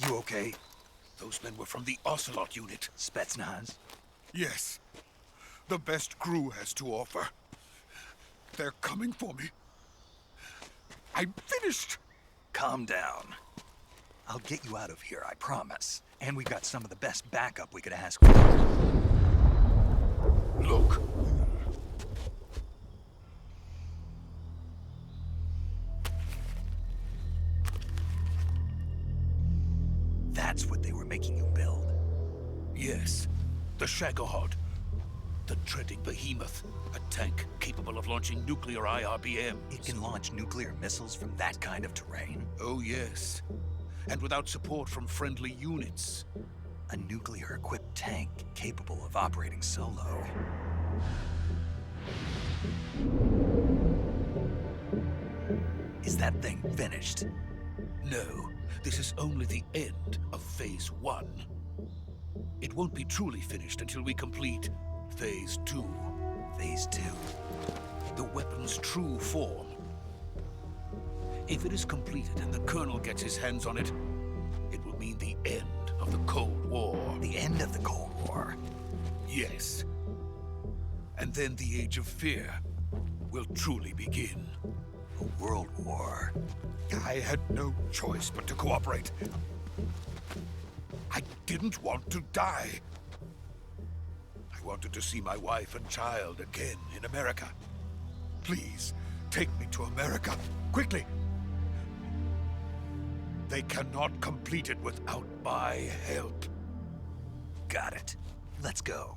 You okay? Those men were from the Ocelot unit. Spetsnaz? Yes. The best crew has to offer. They're coming for me. I'm finished! Calm down. I'll get you out of here, I promise. And we've got some of the best backup we could ask for. Look. That's what they were making you build. Yes. The Shagohod. The treading behemoth. A tank capable of launching nuclear IRBMs. It can launch nuclear missiles from that kind of terrain? Oh, yes. And without support from friendly units. A nuclear-equipped tank capable of operating solo. Is that thing finished? No, this is only the end of Phase 1. It won't be truly finished until we complete Phase 2. Phase 2? The weapon's true form. If it is completed and the Colonel gets his hands on it, it will mean the end of the Cold War. The end of the Cold War? Yes. And then the Age of Fear will truly begin. A world war. I had no choice but to cooperate. I didn't want to die. I wanted to see my wife and child again in America. Please, take me to America, quickly. They cannot complete it without my help. Got it. Let's go.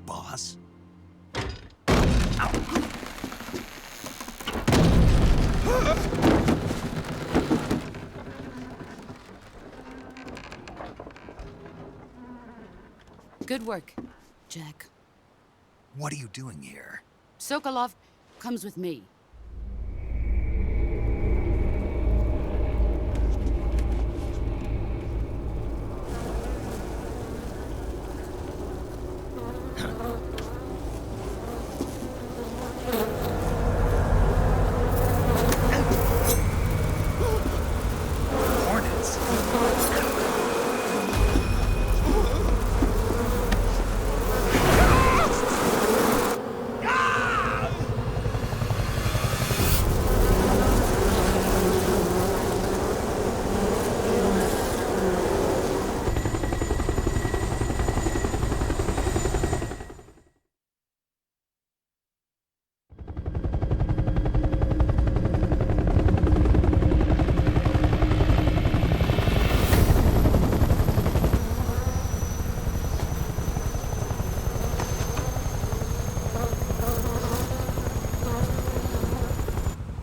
Boss? Good work, Jack. What are you doing here? Sokolov comes with me. Hornets?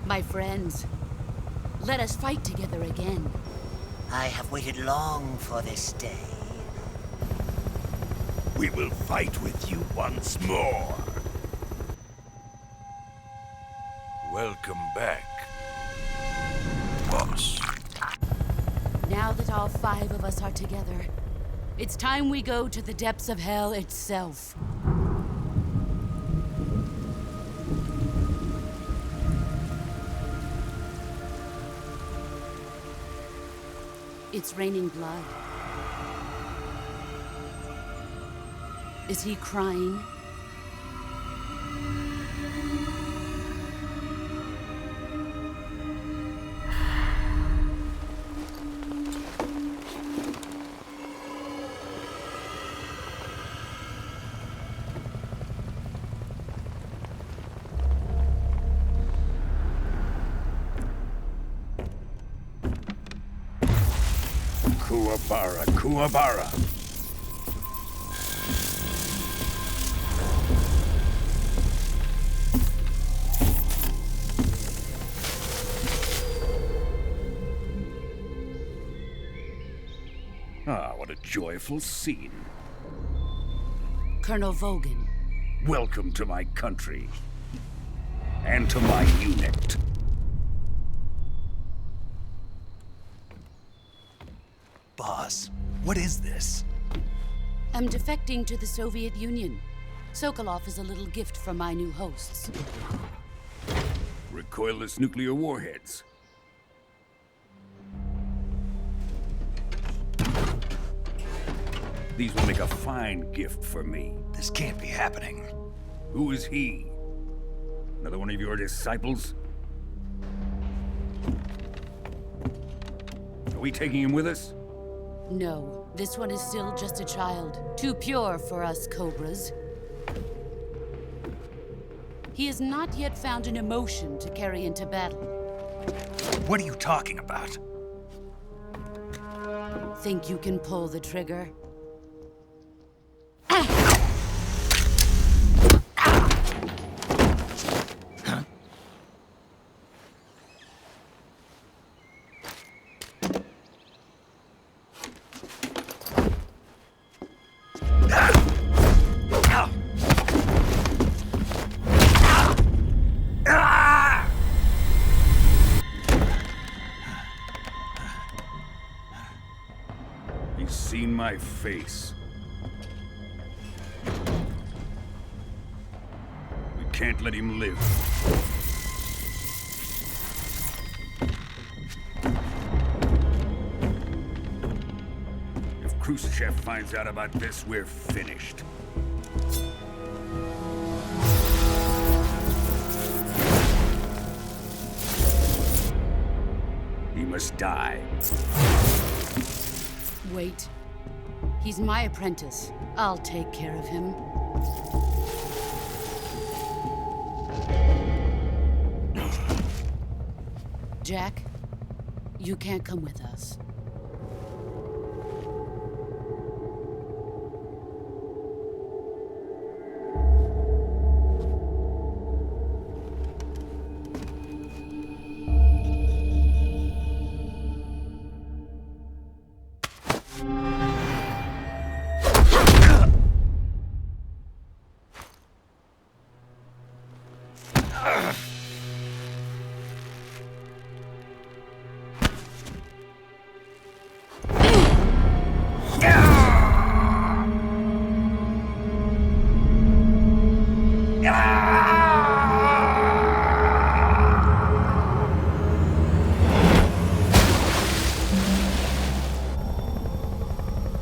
My friends, let us fight together again. I have waited long for this day. We will fight with you once more. Welcome back, boss. Now that all 5 of us are together, it's time we go to the depths of hell itself. It's raining blood. Is he crying? Kuwabara, Kuwabara. Ah, what a joyful scene. Colonel Vogan. Welcome to my country. And to my unit. Boss, what is this? I'm defecting to the Soviet Union. Sokolov is a little gift from my new hosts. Recoilless nuclear warheads. These will make a fine gift for me. This can't be happening. Who is he? Another one of your disciples? Are we taking him with us? No, this one is still just a child. Too pure for us Cobras. He has not yet found an emotion to carry into battle. What are you talking about? Think you can pull the trigger? He's seen my face. We can't let him live. If Khrushchev finds out about this, we're finished. He must die. Wait. He's my apprentice. I'll take care of him. Jack, you can't come with us.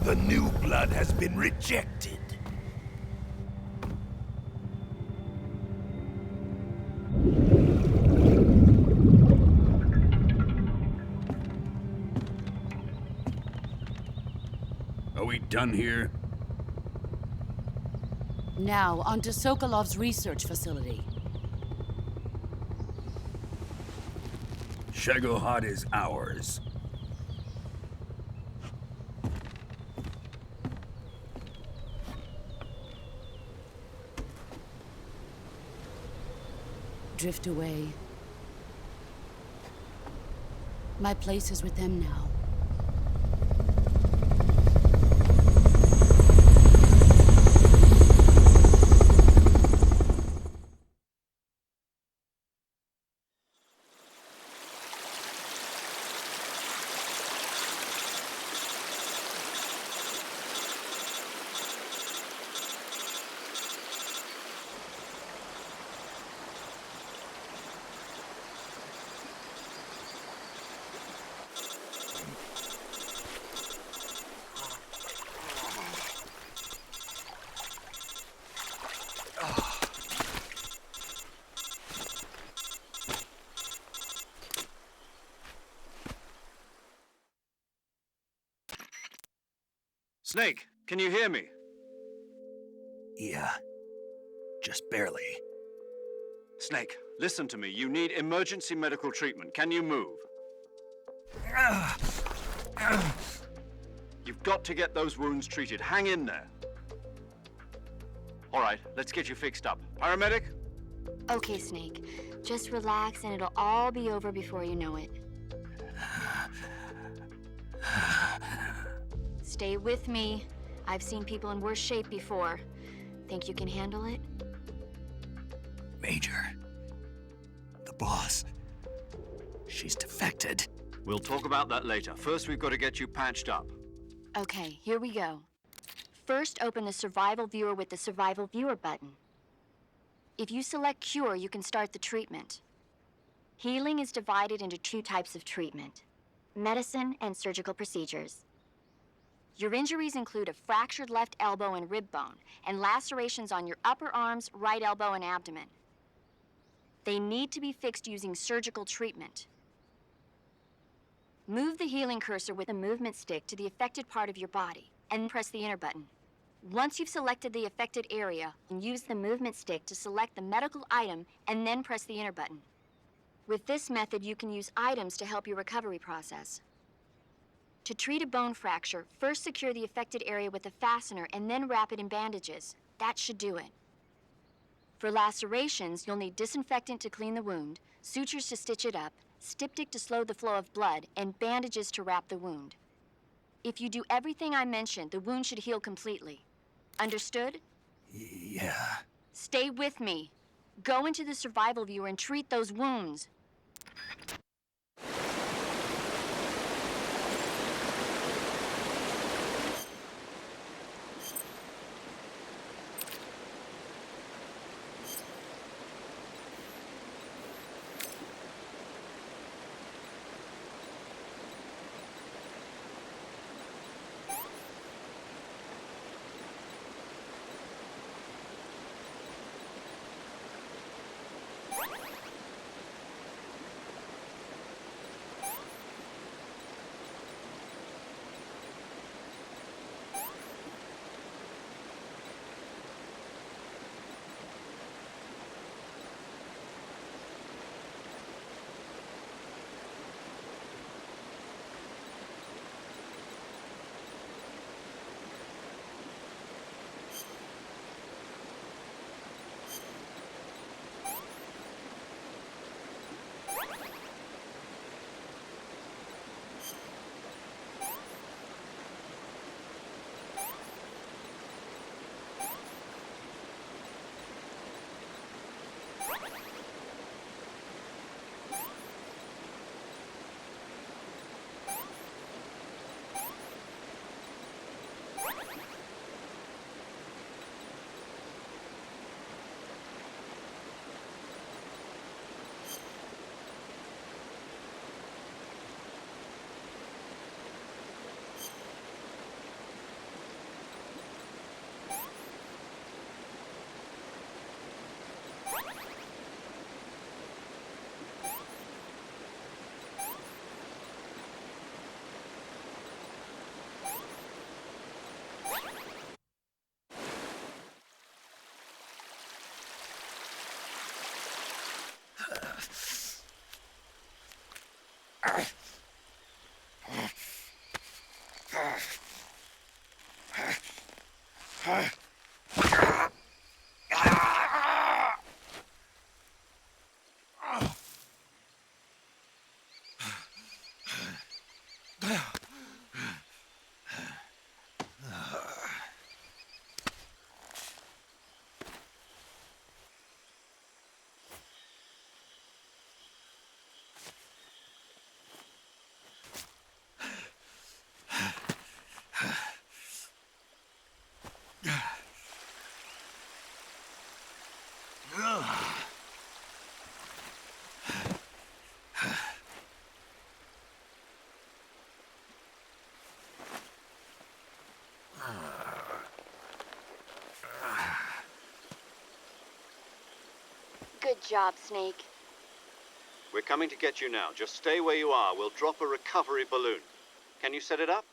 The new blood has been rejected. Are we done here? Now, onto Sokolov's research facility. Shagohod is ours. Drift away. My place is with them now. Snake, can you hear me? Yeah. Just barely. Snake, listen to me. You need emergency medical treatment. Can you move? You've got to get those wounds treated. Hang in there. All right, let's get you fixed up. Paramedic? Okay, Snake. Just relax and it'll all be over before you know it. Stay with me. I've seen people in worse shape before. Think you can handle it? Major. The boss. She's defected. We'll talk about that later. First, we've got to get you patched up. Okay, here we go. First, open the Survival Viewer with the Survival Viewer button. If you select Cure, you can start the treatment. Healing is divided into two types of treatment: medicine and surgical procedures. Your injuries include a fractured left elbow and rib bone, and lacerations on your upper arms, right elbow, and abdomen. They need to be fixed using surgical treatment. Move the healing cursor with the movement stick to the affected part of your body, and press the enter button. Once you've selected the affected area, use the movement stick to select the medical item, and then press the enter button. With this method, you can use items to help your recovery process. To treat a bone fracture, first secure the affected area with a fastener and then wrap it in bandages. That should do it. For lacerations, you'll need disinfectant to clean the wound, sutures to stitch it up, styptic to slow the flow of blood, and bandages to wrap the wound. If you do everything I mentioned, the wound should heal completely. Understood? Yeah. Stay with me. Go into the Survival Viewer and treat those wounds. Good job, Snake. We're coming to get you now. Just stay where you are. We'll drop a recovery balloon. Can you set it up?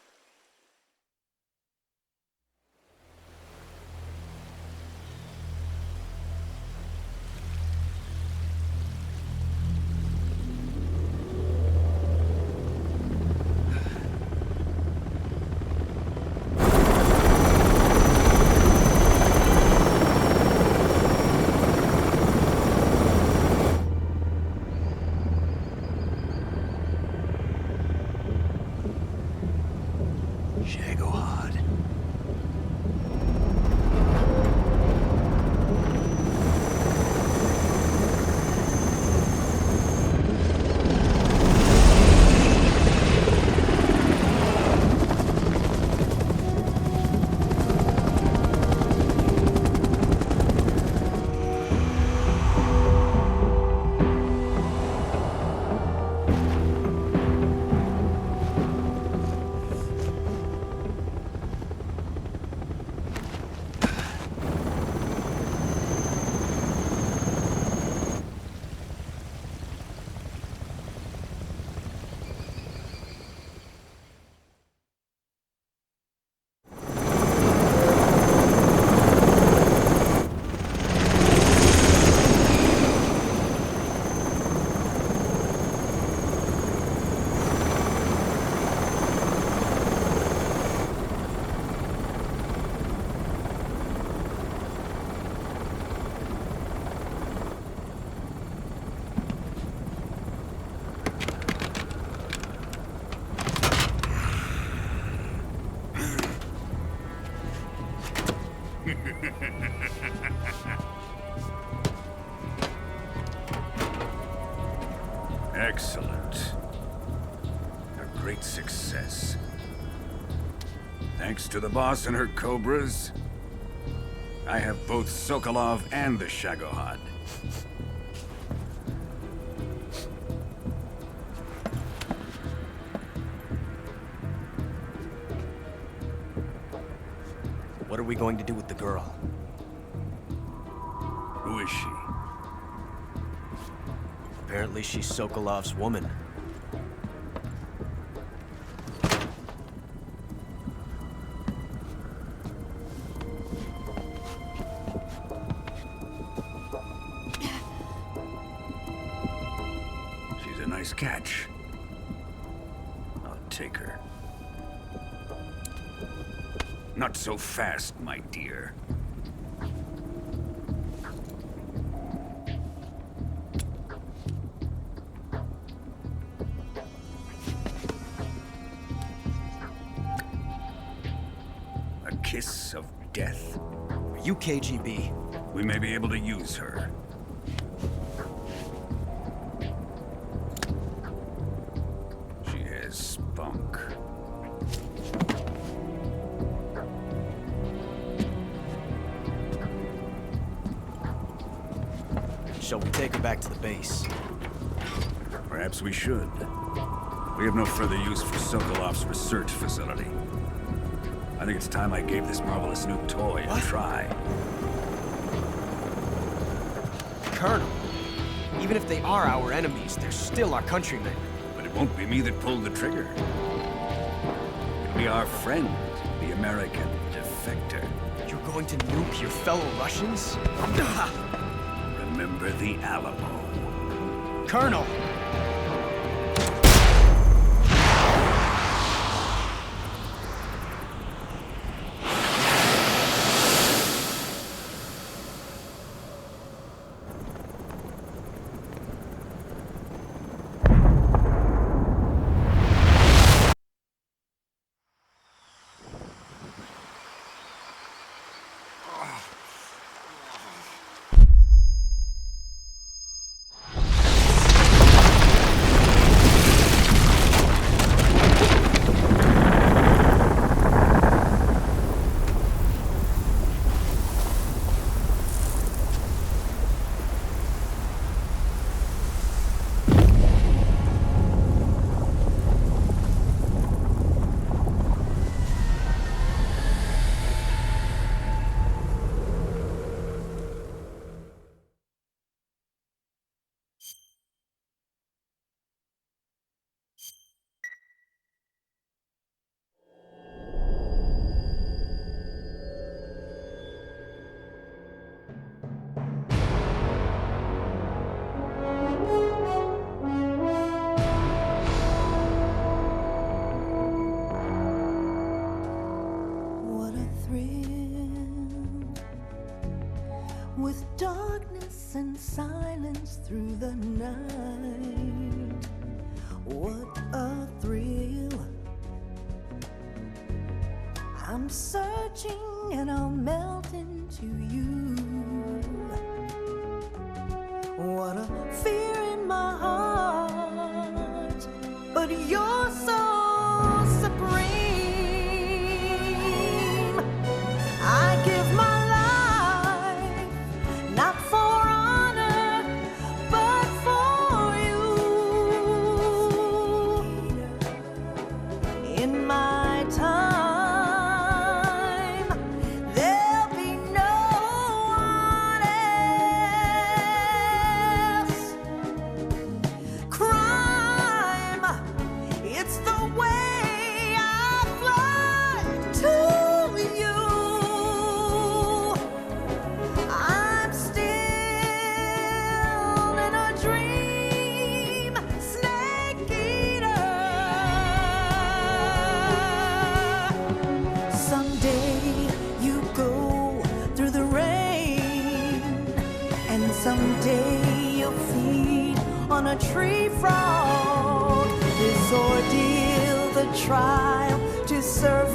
Excellent. A great success. Thanks to the boss and her cobras, I have both Sokolov and the Shagohod. What are we going to do with the girl? Who is she? Apparently she's Sokolov's woman. She's a nice catch. I'll take her. Not so fast, my dear. A kiss of death? Are you KGB? We may be able to use her. She has spunk. Shall we take her back to the base? Perhaps we should. We have no further use for Sokolov's research facility. I think it's time I gave this marvelous new toy a try. Colonel, even if they are our enemies, they're still our countrymen. But it won't be me that pulled the trigger. It'll be our friend, the American defector. You're going to nuke your fellow Russians? Remember the Alamo. Colonel! What a thrill, with darkness and silence through the night. What a thrill. I'm searching and I'll melt into you. What a fear in my heart, but you're so supreme. I give my life, not for honor, but for you. In my time, there'll be no one else. Crime, it's the way I fly to you. I'm still in a dream, snake eater. Someday you go through the rain, and someday you'll feed on a tree frog. This ordeal, the trial to survive,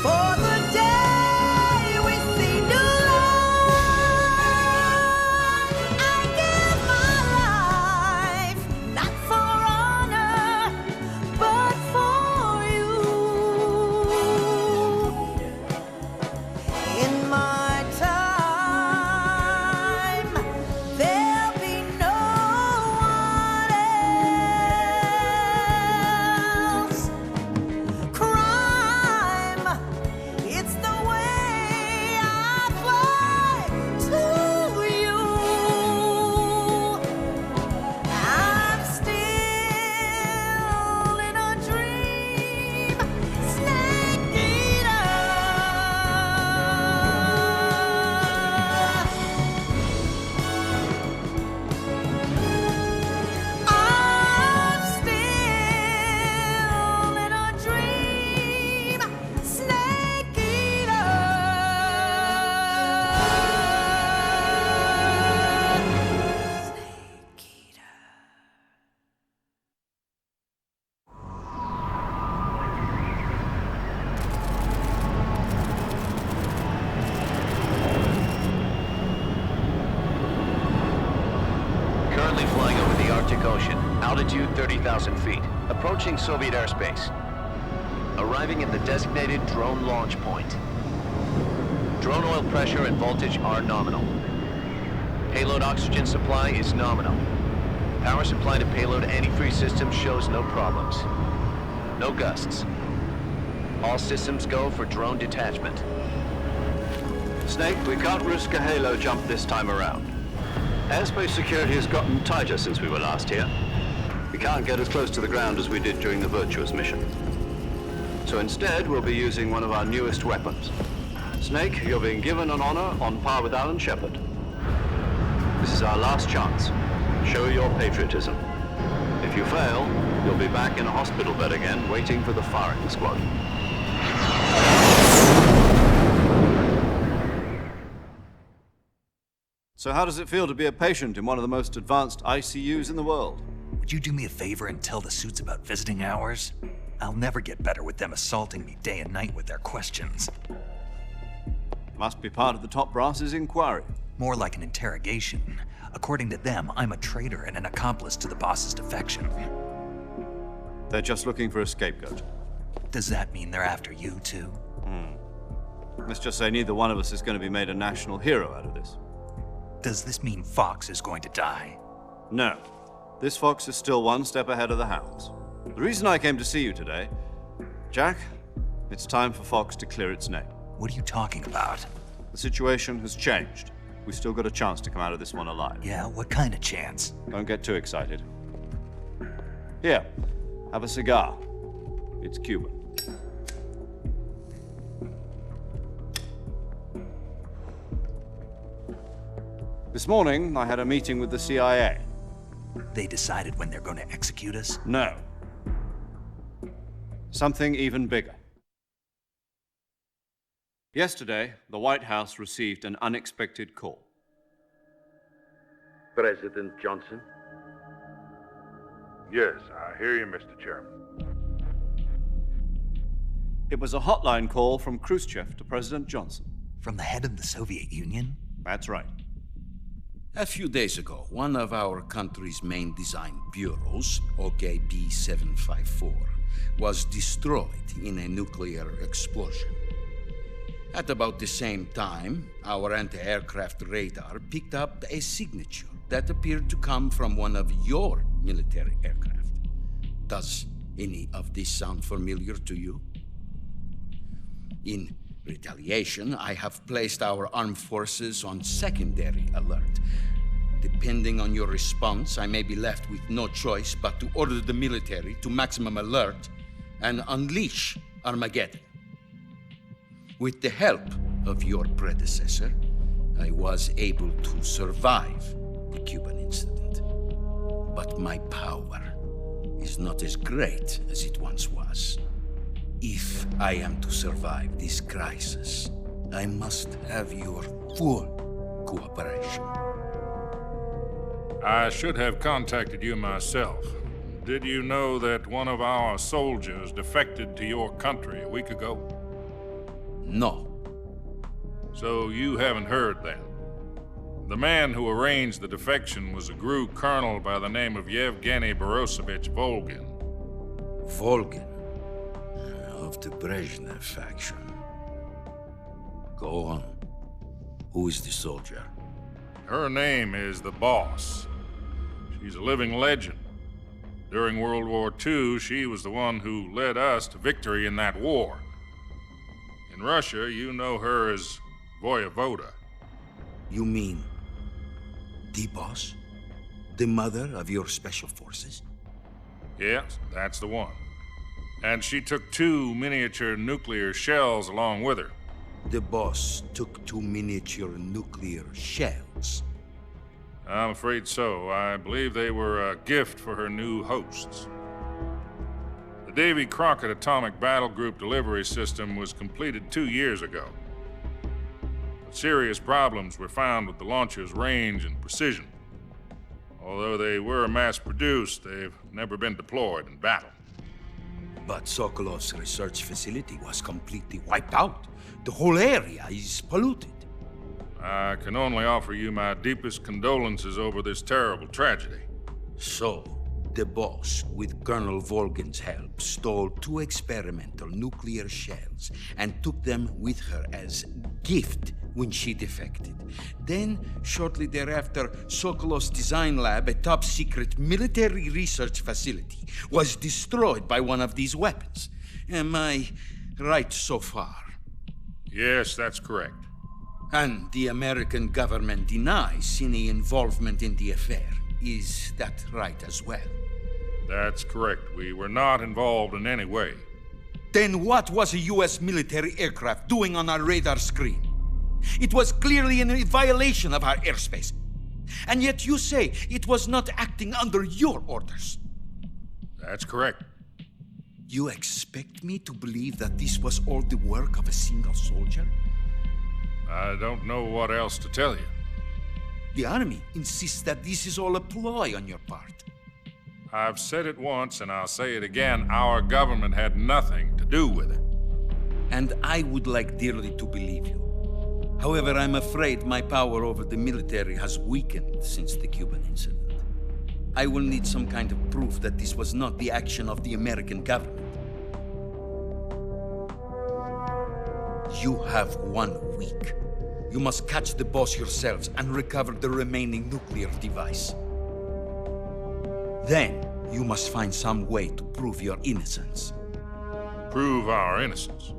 for the day we see new light. I give my Currently flying over the Arctic Ocean. Altitude 30,000 feet. Approaching Soviet airspace. Arriving at the designated drone launch point. Drone oil pressure and voltage are nominal. Payload oxygen supply is nominal. Power supply to payload antifreeze system shows no problems. No gusts. All systems go for drone detachment. Snake, we can't risk a halo jump this time around. Airspace security has gotten tighter since we were last here. We can't get as close to the ground as we did during the Virtuous mission. So instead, we'll be using one of our newest weapons. Snake, you're being given an honor on par with Alan Shepard. This is our last chance. Show your patriotism. If you fail, you'll be back in a hospital bed again, waiting for the firing squad. So how does it feel to be a patient in one of the most advanced ICUs in the world? Would you do me a favor and tell the suits about visiting hours? I'll never get better with them assaulting me day and night with their questions. Must be part of the top brass's inquiry. More like an interrogation. According to them, I'm a traitor and an accomplice to the boss's defection. They're just looking for a scapegoat. Does that mean they're after you, too? Let's just say neither one of us is going to be made a national hero out of this. Does this mean Fox is going to die? No. This Fox is still one step ahead of the Hounds. The reason I came to see you today, Jack, it's time for Fox to clear its name. What are you talking about? The situation has changed. We've still got a chance to come out of this one alive. Yeah, what kind of chance? Don't get too excited. Here, have a cigar. It's Cuban. This morning, I had a meeting with the CIA. They decided when they're going to execute us? No. Something even bigger. Yesterday, the White House received an unexpected call. President Johnson? Yes, I hear you, Mr. Chairman. It was a hotline call from Khrushchev to President Johnson. From the head of the Soviet Union? That's right. A few days ago, one of our country's main design bureaus, OKB 754, was destroyed in a nuclear explosion. At about the same time, our anti-aircraft radar picked up a signature that appeared to come from one of your military aircraft. Does any of this sound familiar to you? In retaliation, I have placed our armed forces on secondary alert. Depending on your response, I may be left with no choice but to order the military to maximum alert and unleash Armageddon. With the help of your predecessor, I was able to survive the Cuban incident. But my power is not as great as it once was. If I am to survive this crisis, I must have your full cooperation. I should have contacted you myself. Did you know that one of our soldiers defected to your country a week ago? No. So you haven't heard then? The man who arranged the defection was a GRU colonel by the name of Yevgeny Borisovich Volgin. Volgin? Of the Brezhnev faction. Go on. Who is the soldier? Her name is the Boss. She's a living legend. During World War II, she was the one who led us to victory in that war. In Russia, you know her as Voyevoda. You mean the Boss? The mother of your special forces? Yes, that's the one. And she took 2 miniature nuclear shells along with her. The Boss took 2 miniature nuclear shells? I'm afraid so. I believe they were a gift for her new hosts. The Davy Crockett Atomic Battle Group delivery system was completed 2 years ago. But serious problems were found with the launcher's range and precision. Although they were mass-produced, they've never been deployed in battle. But Sokolov's research facility was completely wiped out. The whole area is polluted. I can only offer you my deepest condolences over this terrible tragedy. So, the boss, with Colonel Volgin's help, stole 2 experimental nuclear shells and took them with her as gift when she defected. Then, shortly thereafter, Sokolov's design lab, a top-secret military research facility, was destroyed by one of these weapons. Am I right so far? Yes, that's correct. And the American government denies any involvement in the affair. Is that right as well? That's correct. We were not involved in any way. Then what was a U.S. military aircraft doing on our radar screen? It was clearly in violation of our airspace. And yet you say it was not acting under your orders. That's correct. You expect me to believe that this was all the work of a single soldier? I don't know what else to tell you. The Army insists that this is all a ploy on your part. I've said it once, and I'll say it again. Our government had nothing to do with it. And I would like dearly to believe you. However, I'm afraid my power over the military has weakened since the Cuban incident. I will need some kind of proof that this was not the action of the American government. You have 1 week. You must catch the boss yourselves and recover the remaining nuclear device. Then, you must find some way to prove your innocence. Prove our innocence?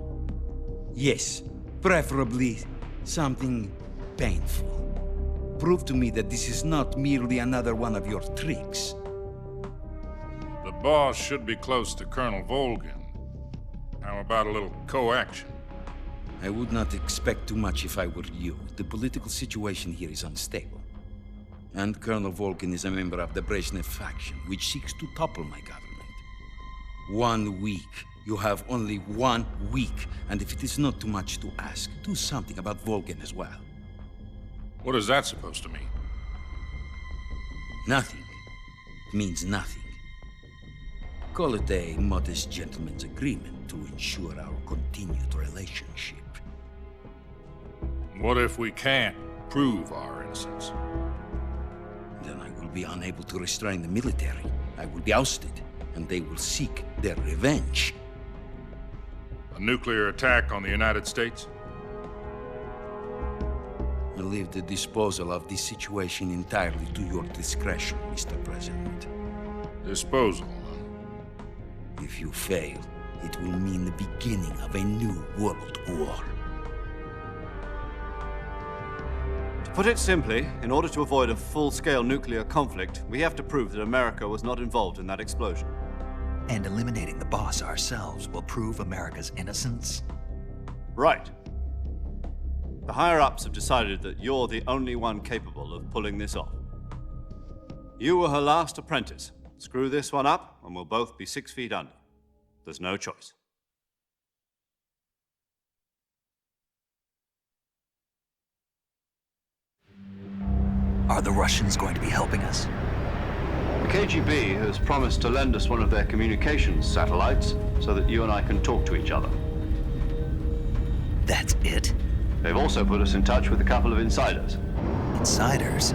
Yes, preferably something painful. Prove to me that this is not merely another one of your tricks. The boss should be close to Colonel Volgin. How about a little coaction? I would not expect too much if I were you. The political situation here is unstable. And Colonel Volgin is a member of the Brezhnev faction, which seeks to topple my government. 1 week. You have only 1 week, and if it is not too much to ask, do something about Volgin as well. What is that supposed to mean? Nothing. It means nothing. Call it a modest gentleman's agreement to ensure our continued relationship. What if we can't prove our innocence? Then I will be unable to restrain the military. I will be ousted, and they will seek their revenge. A nuclear attack on the United States? I leave the disposal of this situation entirely to your discretion, Mr. President. Disposal? If you fail, it will mean the beginning of a new world war. To put it simply, in order to avoid a full-scale nuclear conflict, we have to prove that America was not involved in that explosion. And eliminating the boss ourselves will prove America's innocence? Right. The higher-ups have decided that you're the only one capable of pulling this off. You were her last apprentice. Screw this one up, and we'll both be 6 feet under. There's no choice. Are the Russians going to be helping us? The KGB has promised to lend us one of their communications satellites so that you and I can talk to each other. That's it? They've also put us in touch with a couple of insiders. Insiders?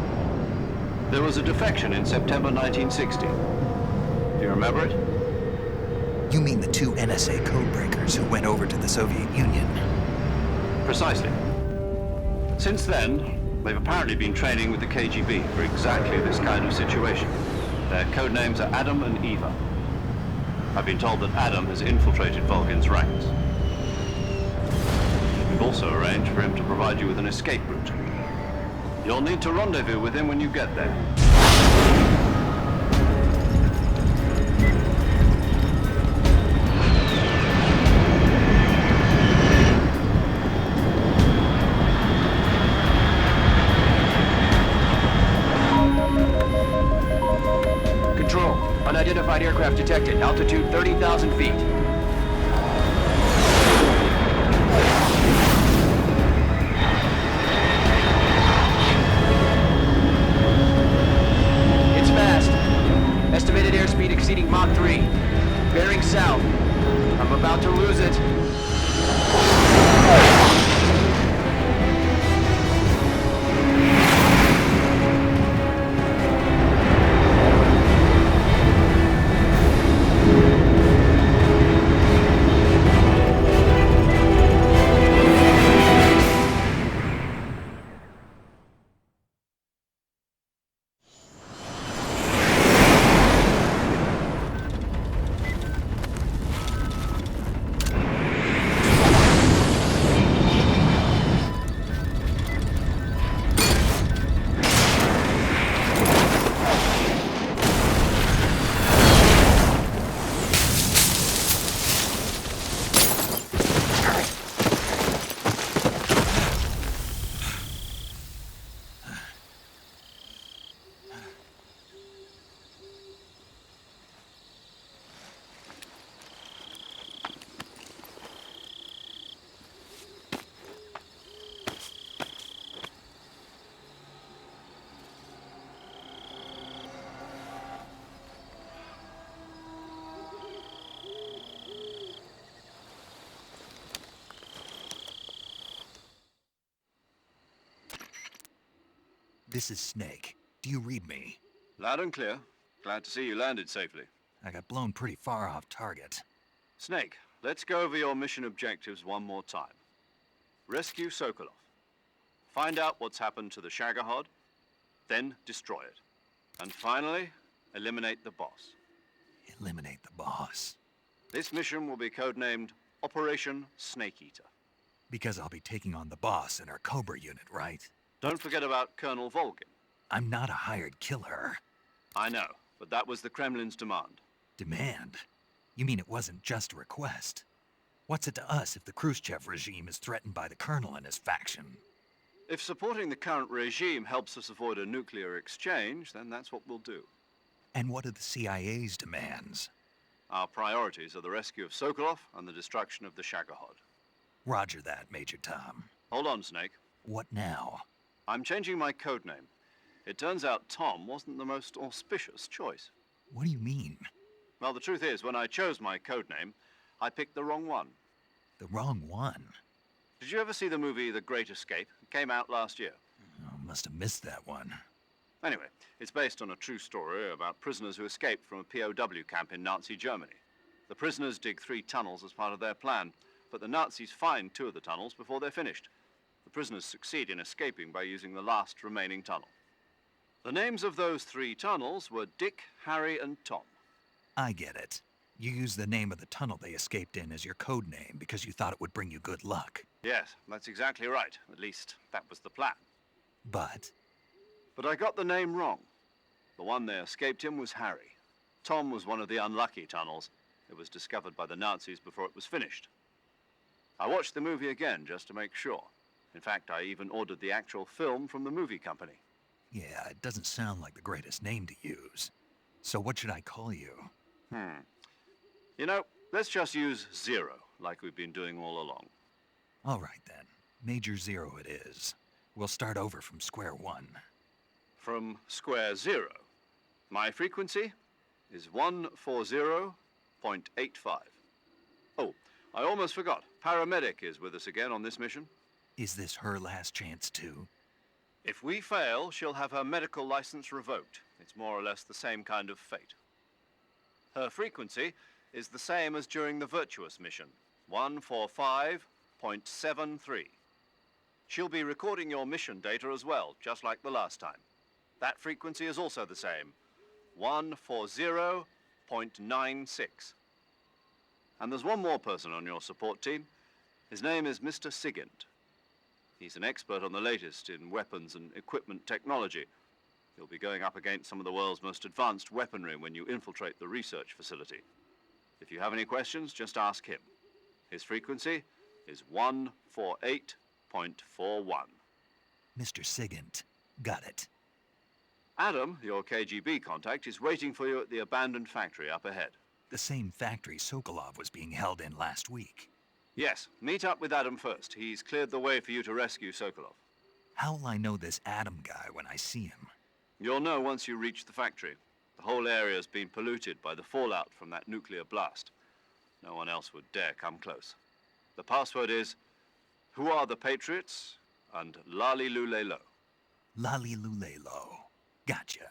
There was a defection in September 1960. Do you remember it? You mean the 2 NSA codebreakers who went over to the Soviet Union? Precisely. Since then, they've apparently been training with the KGB for exactly this kind of situation. Their code names are Adam and Eva. I've been told that Adam has infiltrated Volgin's ranks. We've also arranged for him to provide you with an escape route. You'll need to rendezvous with him when you get there. Control. Unidentified aircraft detected. Altitude 30,000 feet. It's fast. Estimated airspeed exceeding Mach 3. Bearing south. I'm about to lose it. This is Snake. Do you read me? Loud and clear. Glad to see you landed safely. I got blown pretty far off target. Snake, let's go over your mission objectives one more time. Rescue Sokolov. Find out what's happened to the Shagohod, then destroy it. And finally, eliminate the boss. Eliminate the boss. This mission will be codenamed Operation Snake Eater. Because I'll be taking on the boss in our Cobra unit, right? Don't forget about Colonel Volgin. I'm not a hired killer. I know, but that was the Kremlin's demand. Demand? You mean it wasn't just a request? What's it to us if the Khrushchev regime is threatened by the Colonel and his faction? If supporting the current regime helps us avoid a nuclear exchange, then that's what we'll do. And what are the CIA's demands? Our priorities are the rescue of Sokolov and the destruction of the Shagohod. Roger that, Major Tom. Hold on, Snake. What now? I'm changing my codename. It turns out Tom wasn't the most auspicious choice. What do you mean? Well, the truth is, when I chose my codename, I picked the wrong one. The wrong one? Did you ever see the movie The Great Escape? It came out last year. Oh, must have missed that one. Anyway, it's based on a true story about prisoners who escaped from a POW camp in Nazi Germany. The prisoners dig 3 tunnels as part of their plan, but the Nazis find 2 of the tunnels before they're finished. The prisoners succeed in escaping by using the last remaining tunnel. The names of those 3 tunnels were Dick, Harry, and Tom. I get it. You used the name of the tunnel they escaped in as your code name because you thought it would bring you good luck. Yes, that's exactly right. At least, that was the plan. But I got the name wrong. The one they escaped in was Harry. Tom was one of the unlucky tunnels. It was discovered by the Nazis before it was finished. I watched the movie again just to make sure. In fact, I even ordered the actual film from the movie company. yeah, it doesn't sound like the greatest name to use. So what should I call you? You know, let's just use Zero, like we've been doing all along. All right then. Major Zero it is. We'll start over from square one. From square 0. My frequency is 140.85. Oh, I almost forgot. Paramedic is with us again on this mission. Is this her last chance too? If we fail, she'll have her medical license revoked. It's more or less the same kind of fate. Her frequency is the same as during the Virtuous mission, 145.73. She'll be recording your mission data as well, just like the last time. That frequency is also the same, 140.96. And there's one more person on your support team. His name is Mr. Sigint. He's an expert on the latest in weapons and equipment technology. You'll be going up against some of the world's most advanced weaponry when you infiltrate the research facility. If you have any questions, just ask him. His frequency is 148.41. Mr. Sigint. Got it. Adam, your KGB contact, is waiting for you at the abandoned factory up ahead. The same factory Sokolov was being held in last week. Yes, meet up with Adam first. He's cleared the way for you to rescue Sokolov. How will I know this Adam guy when I see him? You'll know once you reach the factory. The whole area's been polluted by the fallout from that nuclear blast. No one else would dare come close. The password is, "Who are the Patriots?" and Lali Lulelo. Lali Lulelo. Gotcha.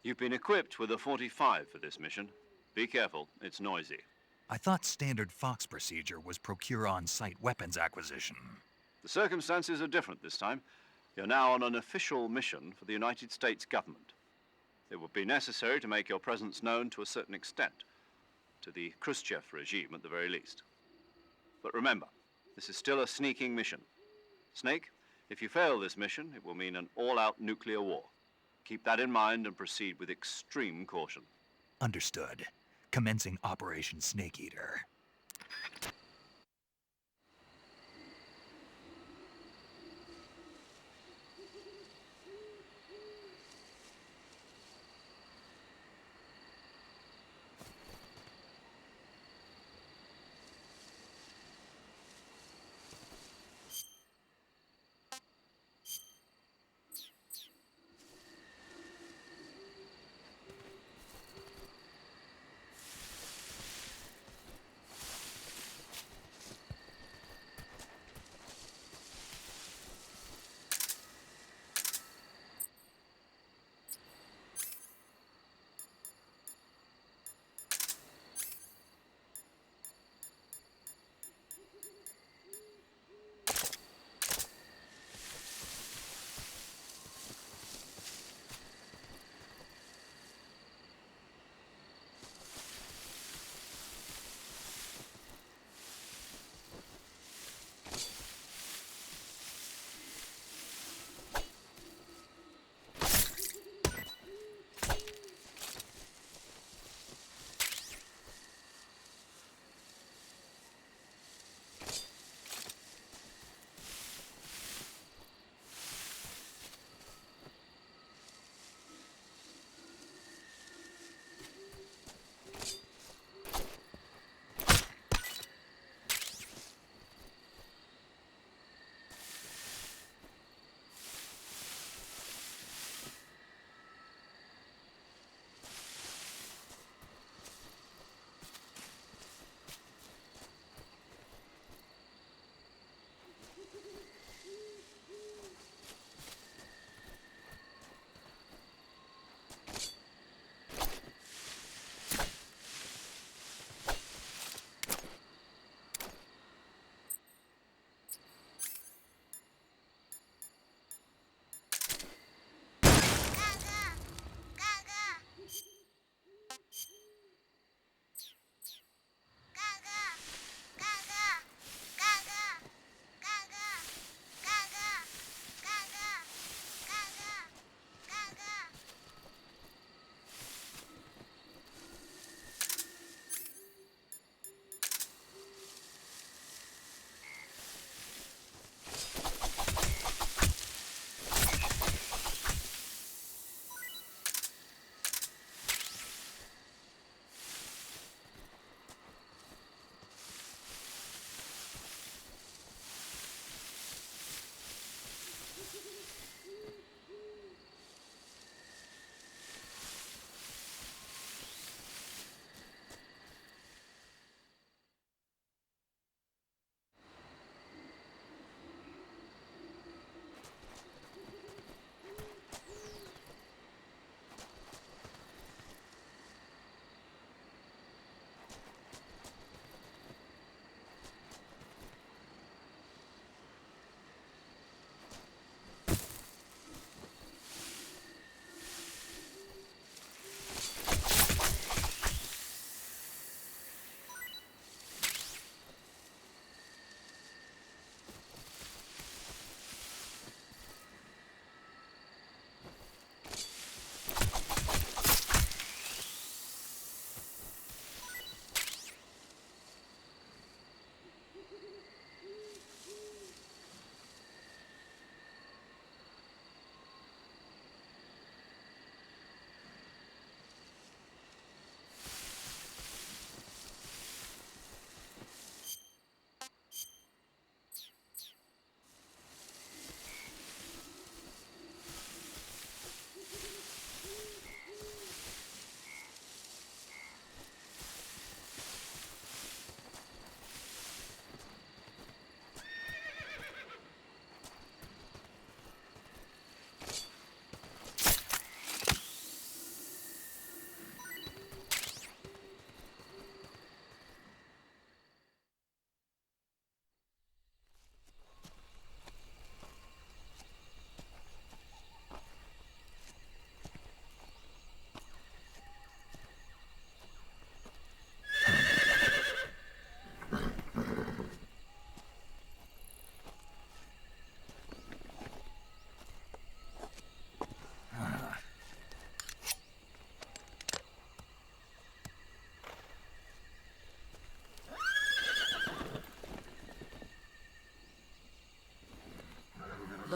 You've been equipped with a 45 for this mission. Be careful, it's noisy. I thought standard Fox procedure was procure on-site weapons acquisition. The circumstances are different this time. You're now on an official mission for the United States government. It would be necessary to make your presence known to a certain extent, to the Khrushchev regime at the very least. But remember, this is still a sneaking mission. Snake, if you fail this mission, it will mean an all-out nuclear war. Keep that in mind and proceed with extreme caution. Understood. Commencing Operation Snake Eater.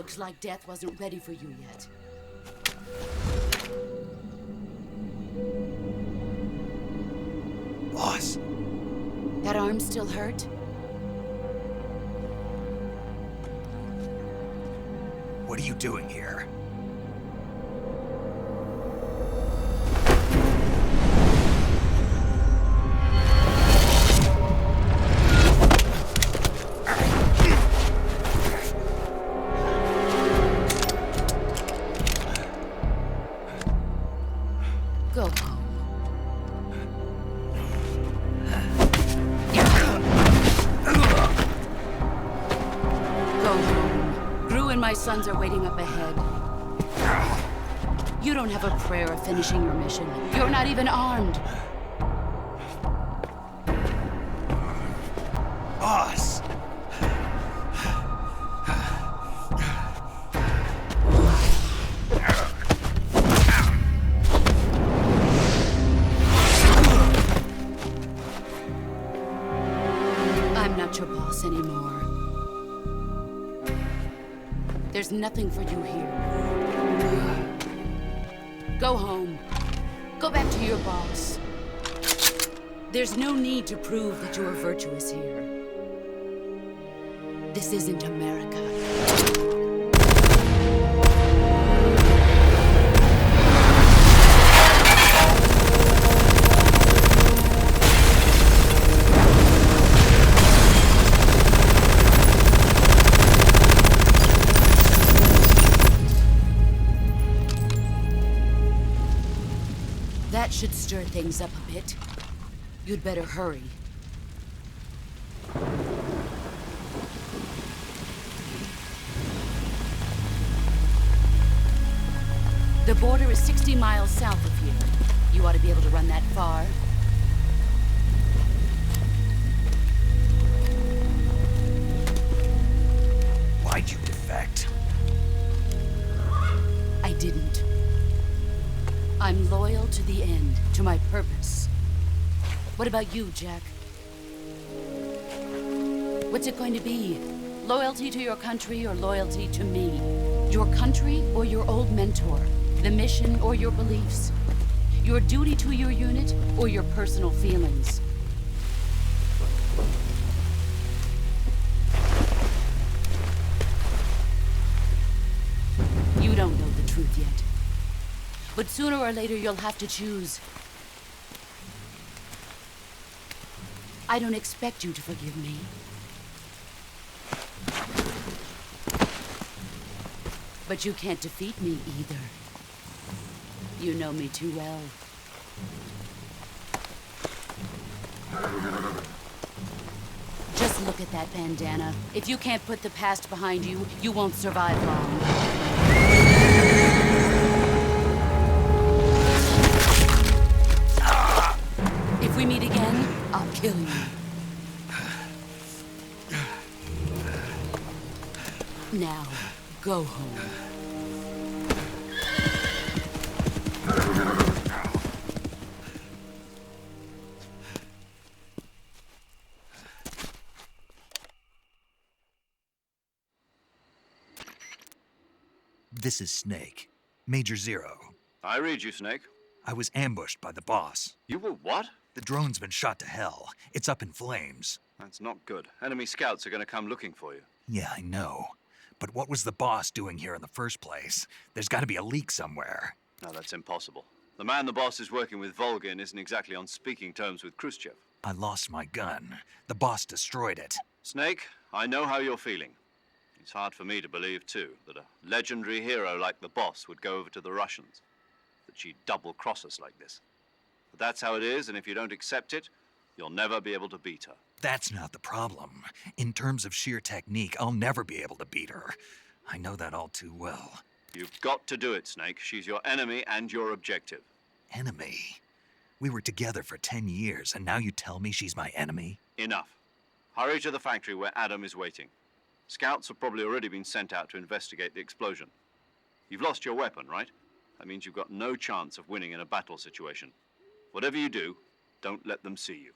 Looks like death wasn't ready for you yet. Boss. That arm still hurt? What are you doing here? Go home. Go home. Gru and my sons are waiting up ahead. You don't have a prayer of finishing your mission. You're not even armed. Boss! I'm not your boss anymore. There's nothing for you here. Go home. Go back to your boss. There's no need to prove that you are virtuous here. This isn't America. That should stir things up a bit. You'd better hurry. The border is 60 miles south of here. You ought to be able to run that far. Why'd you defect? I didn't. I'm loyal to the end, to my purpose. What about you, Jack? What's it going to be? Loyalty to your country or loyalty to me? Your country or your old mentor? The mission or your beliefs? Your duty to your unit or your personal feelings? You don't know the truth yet. But sooner or later, you'll have to choose. I don't expect you to forgive me. But you can't defeat me either. You know me too well. Just look at that bandana. If you can't put the past behind you, you won't survive long. If we meet again, I'll kill you. Now, go home. This is Snake. Major Zero. I read you, Snake. I was ambushed by the boss. You were what? The drone's been shot to hell. It's up in flames. That's not good. Enemy scouts are going to come looking for you. Yeah, I know. But what was the boss doing here in the first place? There's got to be a leak somewhere. No, that's impossible. The man the boss is working with, Volgin, isn't exactly on speaking terms with Khrushchev. I lost my gun. The boss destroyed it. Snake, I know how you're feeling. It's hard for me to believe, too, that a legendary hero like the boss would go over to the Russians. That she'd double-cross us like this. But that's how it is, and if you don't accept it, you'll never be able to beat her. That's not the problem. In terms of sheer technique, I'll never be able to beat her. I know that all too well. You've got to do it, Snake. She's your enemy and your objective. Enemy? We were together for 10 years, and now you tell me she's my enemy? Enough. Hurry to the factory where Adam is waiting. Scouts have probably already been sent out to investigate the explosion. You've lost your weapon, right? That means you've got no chance of winning in a battle situation. Whatever you do, don't let them see you.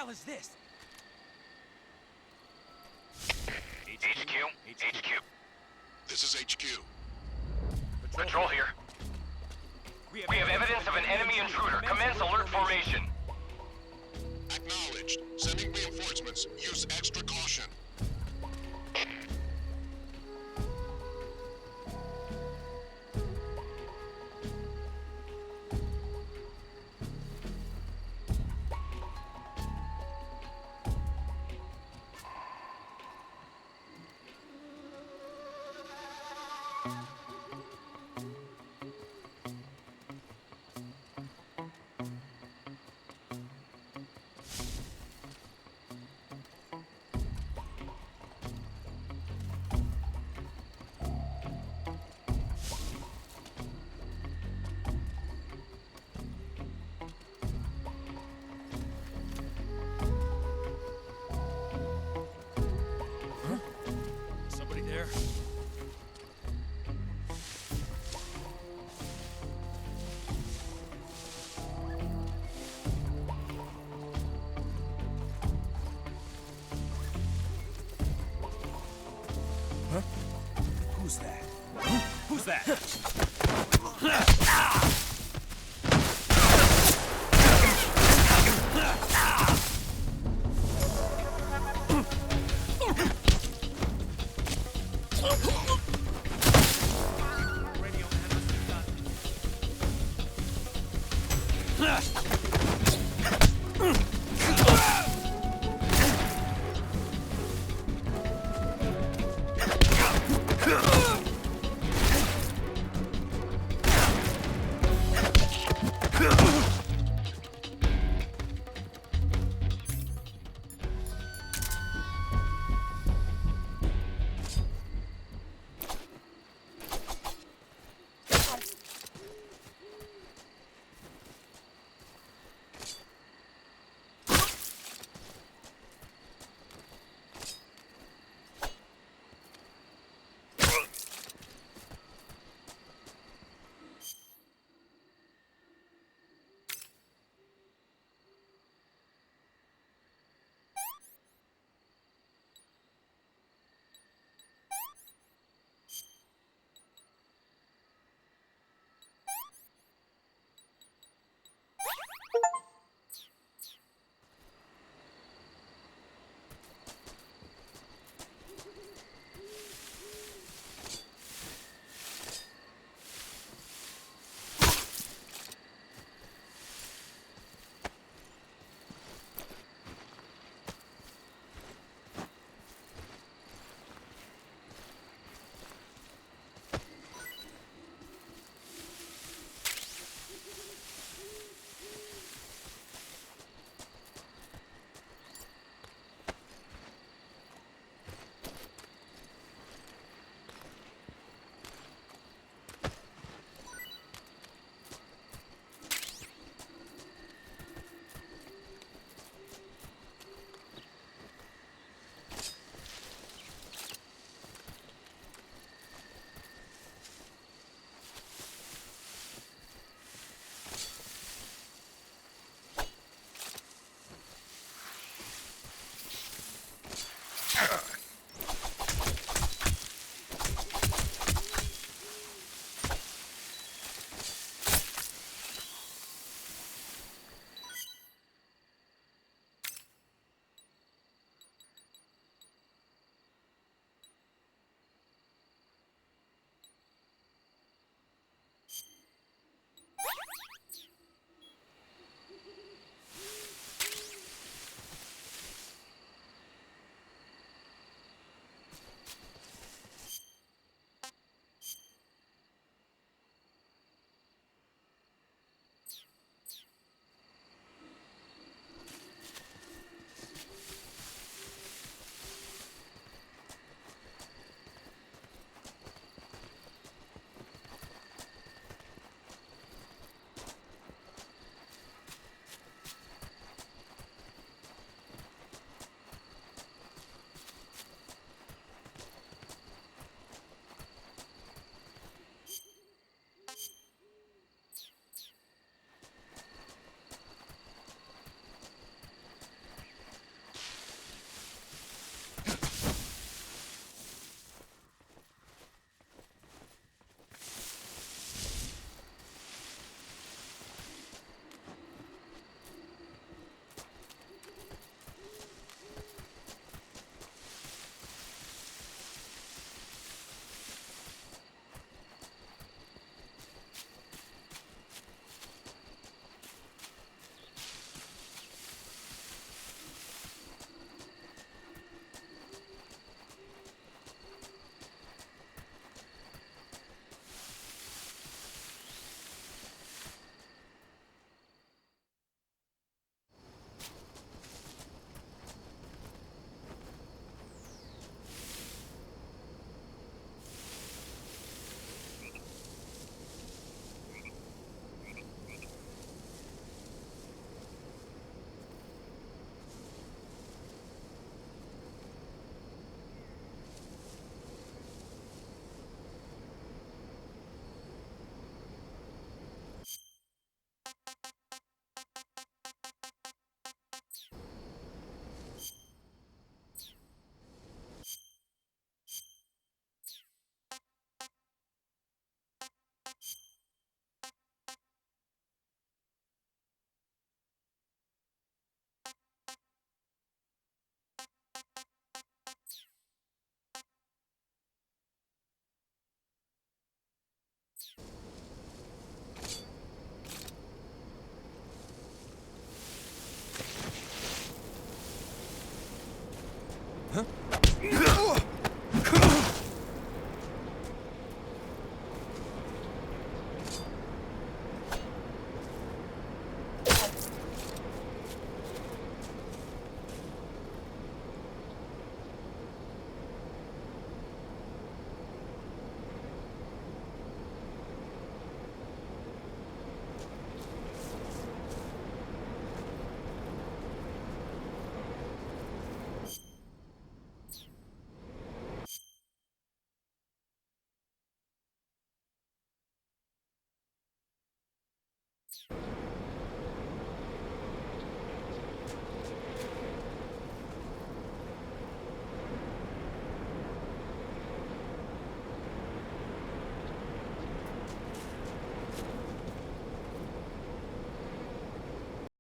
hell is this? HQ. This is HQ. Patrol here. We have evidence of an enemy intruder. Commence alert formation. Acknowledged. Sending reinforcements. Use extra caution. Somebody there? Huh? Who's that? Who's that? Ah!